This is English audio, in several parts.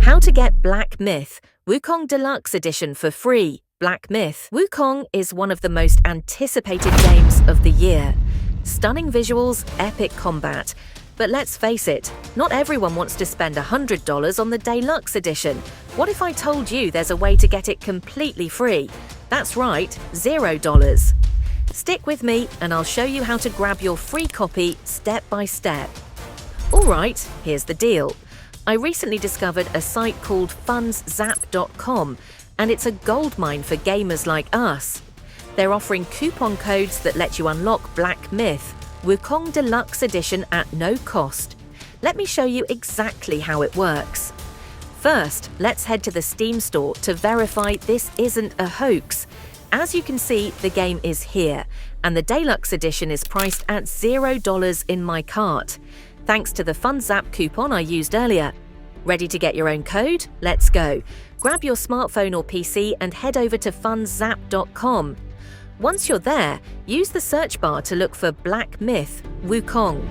How to get Black Myth Wukong Deluxe Edition for free. Black Myth Wukong is one of the most anticipated games of the year. Stunning visuals, epic combat. But let's face it, not everyone wants to spend $100 on the Deluxe Edition. What if I told you there's a way to get it completely free? That's right, $0. Stick with me and I'll show you how to grab your free copy step by step. Alright, here's the deal. I recently discovered a site called FundsZap.com, and it's a goldmine for gamers like us. They're offering coupon codes that let you unlock Black Myth Wukong Deluxe Edition at no cost. Let me show you exactly how it works. First, let's head to the Steam store to verify this isn't a hoax. As you can see, the game is here, and the Deluxe Edition is priced at $0 in my cart, thanks to the FundsZap coupon I used earlier. Ready to get your own code? Let's go. Grab your smartphone or PC and head over to FundsZap.com. Once you're there, use the search bar to look for Black Myth Wukong.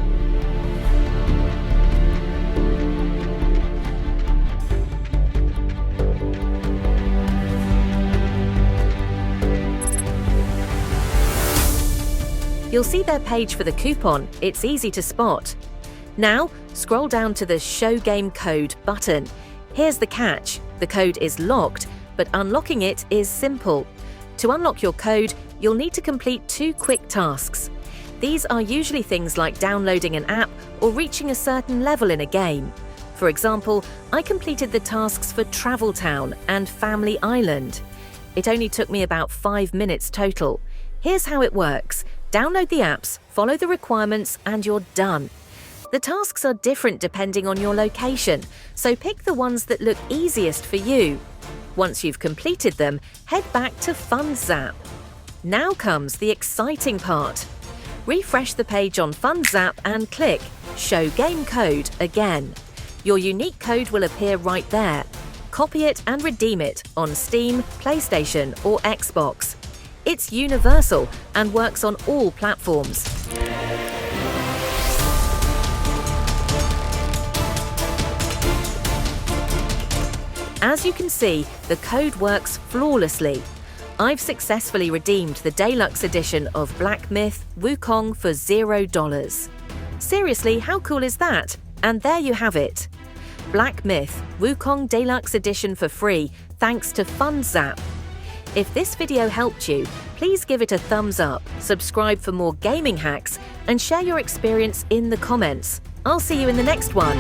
You'll see their page for the coupon. It's easy to spot. Now, scroll down to the Show Game Code button. Here's the catch. The code is locked, but unlocking it is simple. To unlock your code, you'll need to complete 2 quick tasks. These are usually things like downloading an app or reaching a certain level in a game. For example, I completed the tasks for Travel Town and Family Island. It only took me about 5 minutes total. Here's how it works. Download the apps, follow the requirements, and you're done. The tasks are different depending on your location, so pick the ones that look easiest for you. Once you've completed them, head back to FundsZap. Now comes the exciting part. Refresh the page on FundsZap and click Show Game Code again. Your unique code will appear right there. Copy it and redeem it on Steam, PlayStation, or Xbox. It's universal and works on all platforms. As you can see, the code works flawlessly. I've successfully redeemed the Deluxe Edition of Black Myth Wukong for $0. Seriously, how cool is that? And there you have it. Black Myth Wukong Deluxe Edition for free, thanks to FundsZap. If this video helped you, please give it a thumbs up, subscribe for more gaming hacks, and share your experience in the comments. I'll see you in the next one.